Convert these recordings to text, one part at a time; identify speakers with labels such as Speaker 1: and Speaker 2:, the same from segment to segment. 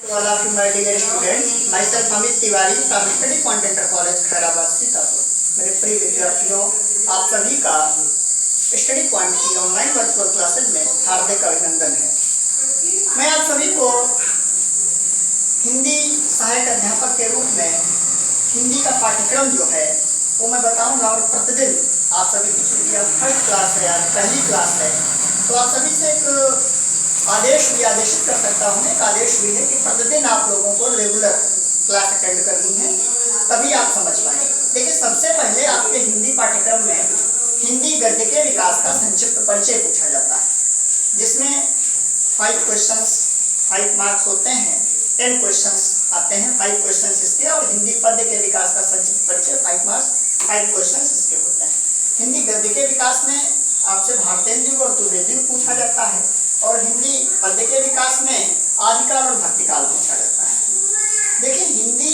Speaker 1: All of you, my dear students, myself Amit Tiwari from study point inter college Khairabad Sitapur. मेरे प्रिय विद्यार्थियों, आप सभी का स्टडी पॉइंट की ऑनलाइन वर्चुअल क्लासेज में हार्दिक अभिनंदन है। मैं आप सभी को हिंदी सहायक अध्यापक के रूप में हिंदी का पाठ्यक्रम जो है वो मैं बताऊंगा, और प्रतिदिन आप सभी की चूँकि अब फर्स्ट क्लास है, आज पहली क्लास है, तो आप सभी से एक आदेश भी आदेशित कर सकता हूँ। एक आदेश भी है कि प्रतिदिन आप लोगों को रेगुलर क्लास अटेंड करनी है, तभी आप समझ पाएंगे। देखिए, सबसे पहले आपके हिंदी पाठ्यक्रम में हिंदी गद्य के विकास का संक्षिप्त परिचय पूछा जाता है, जिसमें 5 क्वेश्चंस 5 मार्क्स होते हैं। 10 क्वेश्चंस आते हैं, 5 क्वेश्चंस इसके, और हिंदी पद्य के विकास का संक्षिप्त परिचय 5 मार्क्स 5 क्वेश्चंस इसके होते हैं। हिंदी गद्य के विकास में आपसे भारतेंदु और द्विवेदी पूछा जाता है, और हिंदी पद्य के विकास में आदिकाल और भक्तिकाल पूछा जाता है। देखिए, हिंदी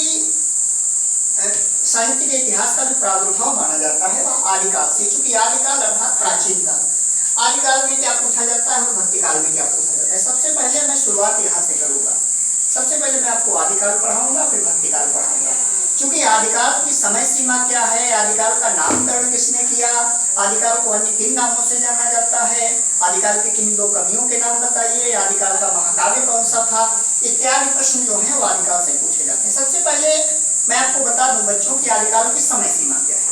Speaker 1: साहित्य के इतिहास का जो प्रादुर्भाव माना जाता है वह आदिकाल से, चूंकि आदिकाल अर्थात प्राचीन काल। आदिकाल में क्या पूछा जाता है और भक्तिकाल में क्या पूछा जाता है। सबसे पहले मैं शुरुआत यहाँ से करूँगा। सबसे पहले मैं आपको आदिकाल पढ़ाऊंगा, फिर भक्तिकाल पढ़ाऊंगा। चूंकि आदिकाल की समय सीमा क्या है, आदिकाल का नामकरण किसने किया, आदिकाल को अन्य किन नामों से जाना जाता है, आदिकाल के किन 2 कवियों के नाम बताइए, आदिकाल का महाकाव्य कौन सा था, इत्यादि प्रश्न जो हैं वो आदिकाल से पूछे जाते हैं। सबसे पहले मैं आपको बता दूं बच्चों की आदिकाल की समय सीमा क्या है।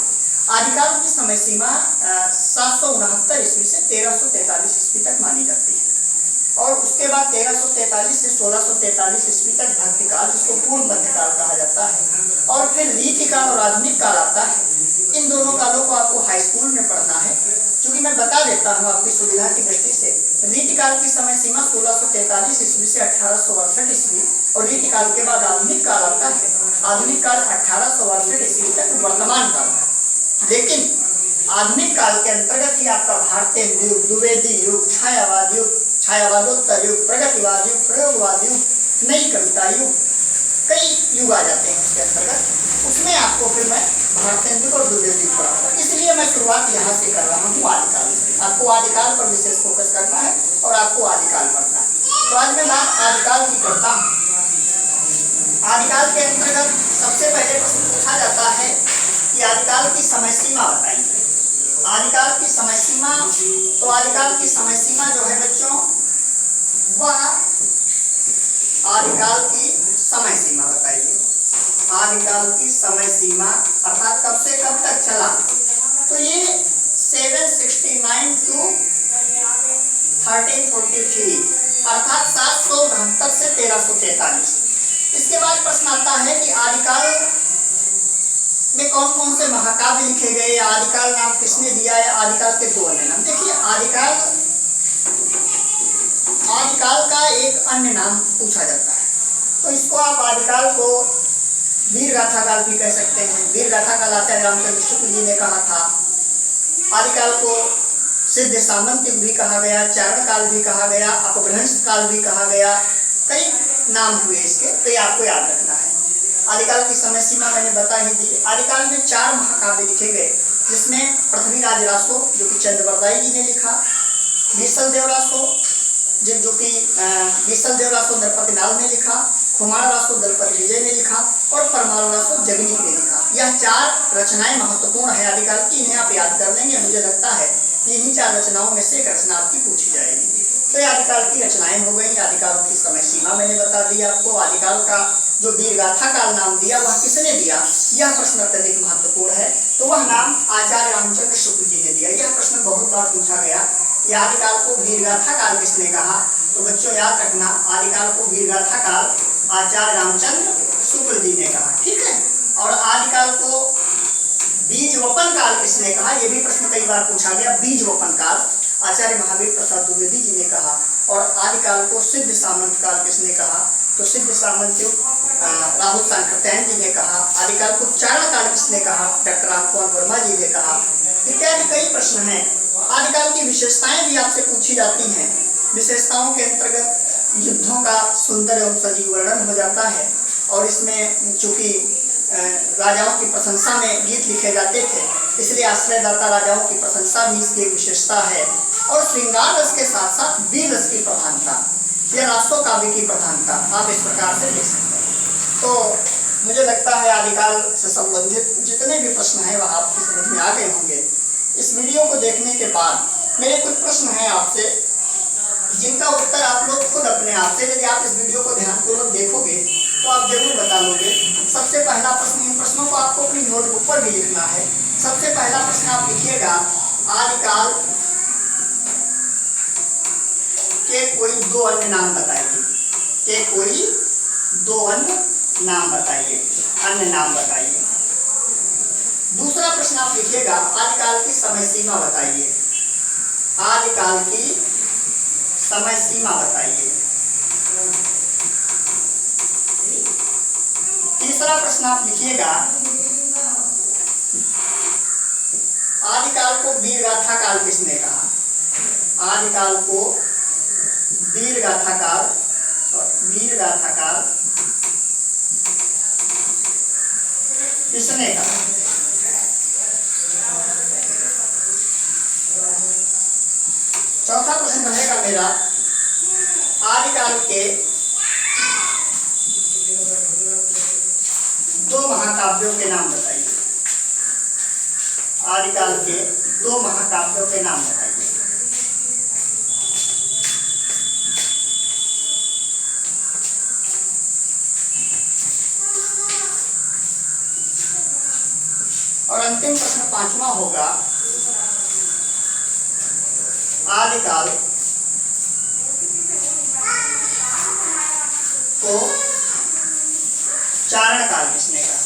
Speaker 1: आदिकाल की समय सीमा 769 ईस्वी से 1343 ईस्वी तक मानी जाती है, और उसके बाद 1343 से 1643 ईस्वी तक भक्तिकाल, जिसको पूर्व मध्यकाल कहा जाता है, और फिर रीतिकाल और आधुनिक काल आता है। इन दोनों कालों को आपको हाई स्कूल में पढ़ना है। क्योंकि मैं बता देता हूँ आपकी सुविधा की दृष्टि से, रीतिकाल की समय सीमा 1643 ईस्वी से 1868 ईस्वी, और रीतिकाल के बाद आधुनिक काल आता है। आधुनिक काल 1868 ईस्वी तक वर्तमान काल है। लेकिन आधुनिक काल के अंतर्गत ही आपका भारतेंदु युग, द्विवेदी युग, छायावाद युग, छायावादोत्तर युग, प्रगतिवाद युग, प्रयोगवाद युग, नई कविता युग, कई युग आ जाते हैं उसके अंतर्गत। उसमें आपको फिर मैं भारतेंदु और द्विवेदी पढ़ाऊंगा। इसलिए मैं शुरुआत यहाँ से कर रहा हूँ आदिकाल से। आपको आदिकाल पर विशेष फोकस करना है और आपको आदिकाल पढ़ना है। तो आज मैं बात आदिकाल की करता हूँ। आदिकाल के अंतर्गत सबसे पहले प्रश्न पूछा जाता है कि आदिकाल की समय सीमा बताइए। आदिकाल की समय सीमा, तो आदिकाल की समय सीमा जो है बच्चों, वह आदिकाल की समय सीमा बताइए। आदिकाल की समय सीमा अर्थात कब से कब तक चला, तो ये 769 टू 1343 अर्थात 769 से 1343। इसके बाद प्रश्न आता है कि आदिकाल में कौन कौन से महाकाव्य लिखे गए, आदिकाल नाम किसने दिया है, आदिकाल के 2 अन्य नाम। देखिए, आदिकाल का एक अन्य नाम पूछा जाता है, तो इसको आप आदिकाल को वीर गाथा काल भी कह सकते हैं। वीर गाथा काल आचार्य रामचंद्र शुक्ल जी ने कहा था। आदिकाल को सिद्ध सामंत युग भी कहा गया, चारण काल भी कहा गया, अपभ्रंश काल भी कहा गया, कई नाम हुए इसके, तो ये आपको याद रखना है। आदिकाल की समय सीमा मैंने बता ही दी। आदिकाल में 4 महाकाव्य लिखे गए, जिसमें पृथ्वीराज रासो जो कि चंद्रवरदाई जी ने लिखा, बीसल देव रासो जो कि बीसल देव रासो नरपतिनाल ने लिखा, खुमार रासो दलपति विजय ने लिखा, और परमाणु रासो जगनीक ने लिखा। यह 4 रचनाएं महत्वपूर्ण है आदिकाल की, इन्हें आप याद कर लेंगे। मुझे लगता है कि इन्हीं 4 रचनाओं में से एक रचना आपकी पूछी जाएगी। तो ये आदिकाल की रचनाएं हो गई। आदिकाल की समय सीमा मैंने बता दी आपको। आदिकाल का जो वीरगाथा काल नाम दिया वह किसने दिया, यह प्रश्न अत्यधिक महत्वपूर्ण है। तो वह नाम आचार्य रामचंद्र शुक्ल जी ने दिया। यह प्रश्न बहुत बार पूछा गया, यह आदिकाल को वीरगाथा काल किसने कहा। तो बच्चों याद रखना, आदिकाल को वीरगाथा काल आचार्य रामचंद्र शुक्ल जी ने कहा, ठीक है। और आदिकाल को बीज वपन काल किसने कहा, यह भी प्रश्न कई बार पूछा गया। बीज वपन काल आचार्य महावीर प्रसाद द्विवेदी जी ने कहा। और आदिकाल को सिद्ध सामंत काल किसने कहा, तो सिद्ध सामंत राहुल सांकृत्यायन जी ने कहा। आदिकाल को चारण काल किसने कहा, डॉक्टर रामकुमार वर्मा जी ने कहा, इत्यादि कई प्रश्न हैं। आदिकाल की विशेषताएं भी आपसे पूछी जाती हैं। विशेषताओं के अंतर्गत युद्धों का सुंदर एवं सजीव वर्णन हो जाता है, और इसमें चूंकि राजाओं की प्रशंसा में गीत लिखे जाते थे, इसलिए आश्रयदाता राजाओं की प्रशंसा भी इसकी एक विशेषता है। और श्रृंगार रस के साथ साथ वीर रस की प्रधानता, या राष्ट्रों काव्य की प्रधानता, आप इस प्रकार से लिख सकते हैं। तो मुझे लगता है आदिकाल से संबंधित जितने भी प्रश्न हैं वह आपकी समझ में आ गए होंगे। इस वीडियो को देखने के बाद मेरे कुछ प्रश्न हैं आपसे, जिनका उत्तर आप लोग खुद अपने आप से, यदि आप इस वीडियो को ध्यानपूर्वक देखोगे तो आप जरूर बता लोगे। सबसे पहला प्रश्न, इन प्रश्नों को आपको अपनी नोटबुक पर भी लिखना है। सबसे पहला प्रश्न आप लिखिएगा, आदिकाल के कोई दो अन्य नाम बताइए। के कोई दो अन्य नाम बताइए, अन्य नाम बताइए। दूसरा प्रश्न आप लिखिएगा, आदिकाल की समय सीमा बताइए। आदिकाल की समय सीमा बताइए। तीसरा प्रश्न आप लिखिएगा, आदिकाल को वीरगाथा काल किसने कहा। आदिकाल को वीरगाथा काल किसने कहा। चौथा प्रश्न रहेगा मेरा, आदिकाल के दो महाकाव्यों के नाम बताइए। आदिकाल के दो महाकाव्यों के नाम बताइए। और अंतिम प्रश्न पांचवा होगा, आदिकाल को चारण काल किसने कहा।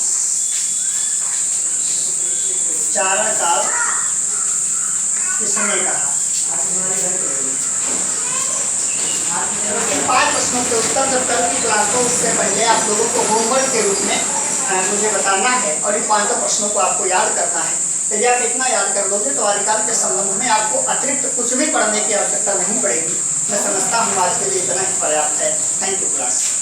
Speaker 1: चारण काल किसने कहा। इन 5 प्रश्नों के उत्तर जब कल की क्लास हो उससे पहले आप लोगों को होमवर्क के रूप में मुझे बताना है और इन 5 प्रश्नों को आपको याद करना है। यदि आप इतना याद कर लोगे तो आदिकाल के संबंध में आपको अतिरिक्त कुछ भी पढ़ने की आवश्यकता नहीं पड़ेगी। मैं समझता हूँ आज के लिए इतना ही पर्याप्त है। Thank you class.